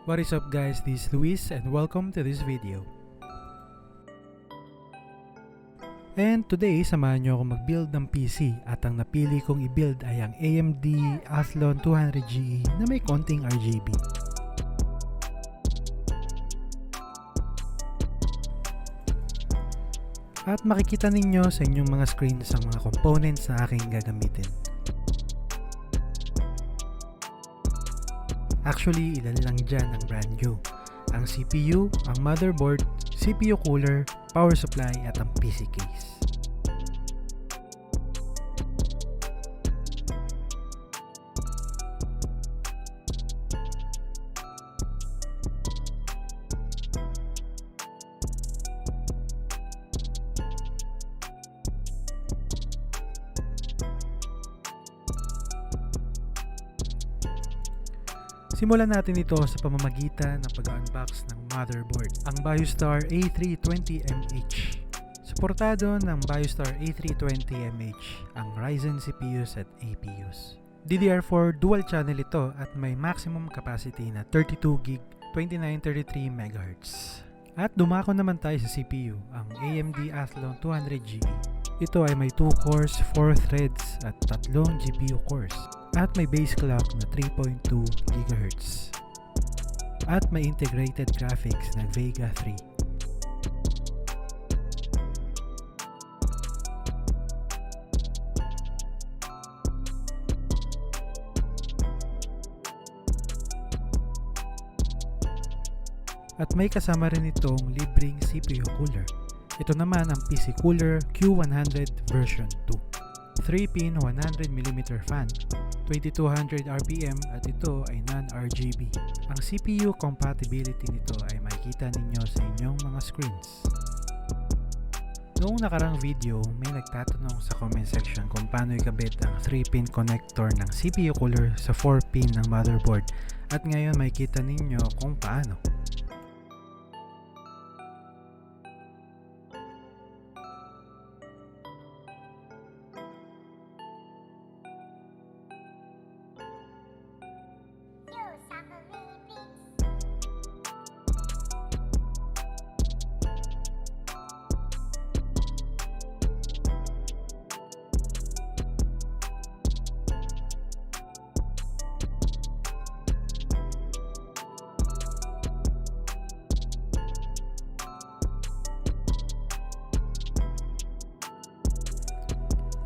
What is up guys, this is Louise and welcome to this video. And today, samahan nyo ako mag-build ng PC at ang napili kong i-build ay ang AMD Athlon 200ge na may konting RGB. At makikita ninyo sa inyong mga screens ang mga components na aking gagamitin. Actually, ilan lang dyan ang brand new. Ang CPU, ang motherboard, CPU cooler, power supply at ang PC case. Simulan natin ito sa pamamagitan ng pag-unbox ng motherboard, ang Biostar A320mh. Suportado ng Biostar A320mh ang Ryzen CPUs at APUs. DDR4 dual channel ito at may maximum capacity na 32GB 2933MHz. At dumako naman tayo sa CPU, ang AMD Athlon 200ge. Ito ay may 2 cores, 4 threads at 3 GPU cores. At may base clock na 3.2 GHz. At may integrated graphics na Vega 3. At may kasama rin itong libreng CPU cooler. Ito naman ang PcCooler Q100 version 2. 3-pin 100mm fan, 2200 RPM at ito ay non-RGB. Ang CPU compatibility nito ay makikita ninyo sa inyong mga screens. Noong nakarang video, may nagtatanong sa comment section kung paano ikabit ang 3-pin connector ng CPU cooler sa 4-pin ng motherboard at ngayon makikita ninyo kung paano.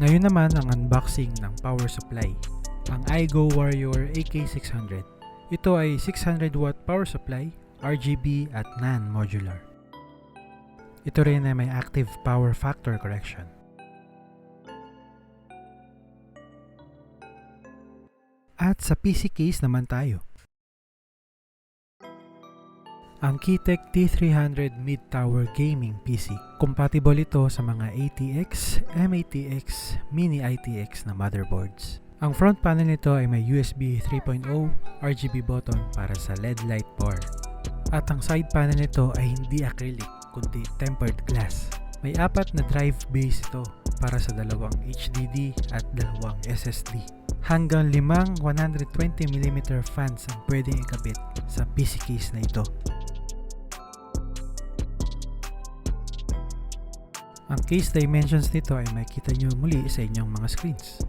Ngayon naman ang unboxing ng power supply, ang Aigo Warrior AK600. Ito ay 600W power supply, RGB at non-modular. Ito rin ay may active power factor correction. At sa PC case naman tayo. Ang Keytech T300 Mid-Tower Gaming PC. Compatible ito sa mga ATX, MATX, Mini ITX na motherboards. Ang front panel nito ay may USB 3.0, RGB button para sa LED light bar. At ang side panel nito ay hindi acrylic, kundi tempered glass. May 4 na drive base ito para sa 2 HDD at 2 SSD. Hanggang 5 120mm fans ang pwedeng ikabit sa PC case na ito. Ang case dimensions nito ay makikita nyo muli sa inyong mga screens.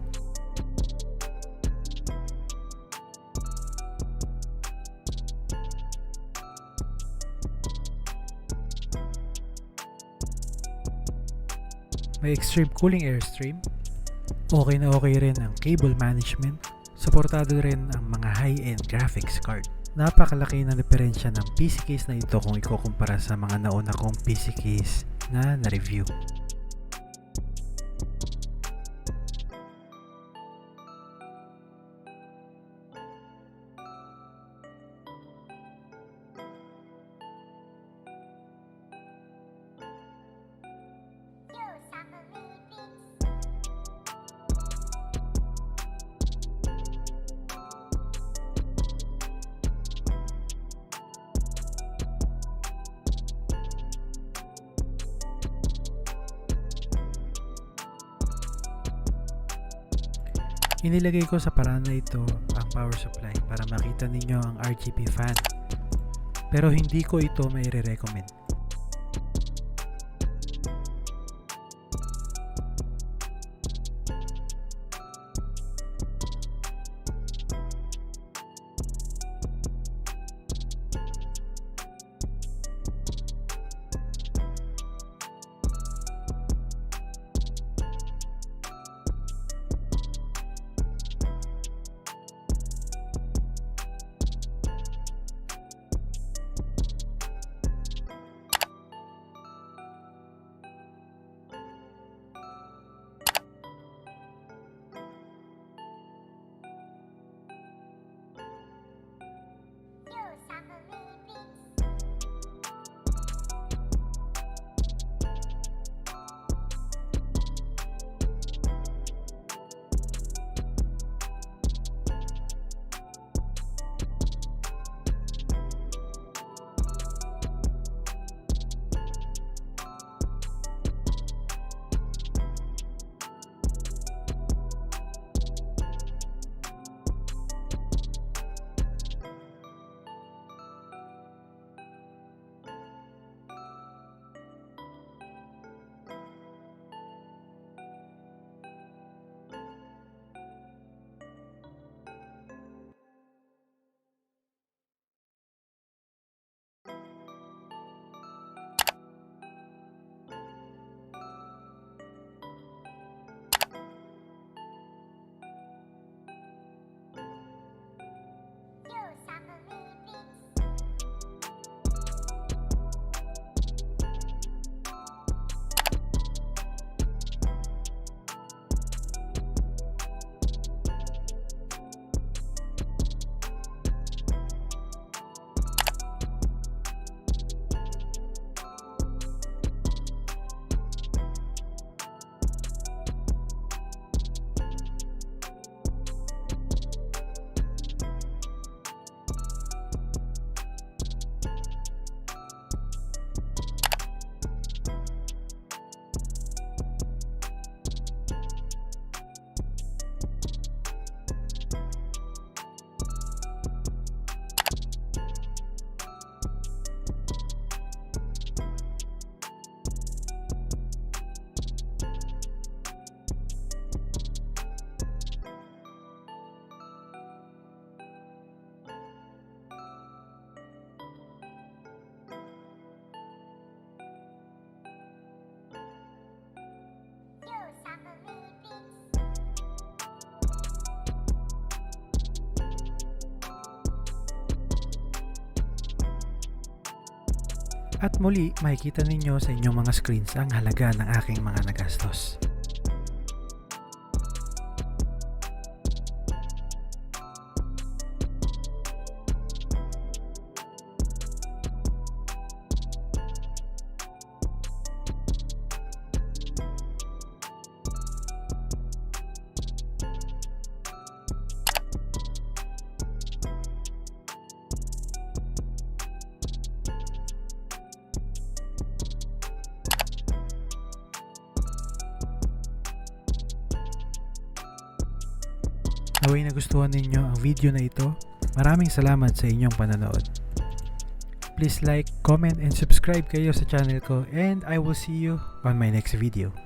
May extreme cooling airstream. Okay na okay rin ang cable management. Suportado rin ang mga high-end graphics card. Napakalaki ng diferensya ng PC case na ito kung ikukumpara sa mga nauna kong PC case na na-review. Inilagay ko sa paraan na ito ang power supply para makita ninyo ang RGB fan. pero hindi ko ito mai-recommend. At muli, makikita ninyo sa inyong mga screens ang halaga ng aking mga nagastos. Naway nagustuhan ninyo ang video na ito. Maraming salamat sa inyong panonood. Please like, comment, and subscribe kayo sa channel ko, and I will see you on my next video.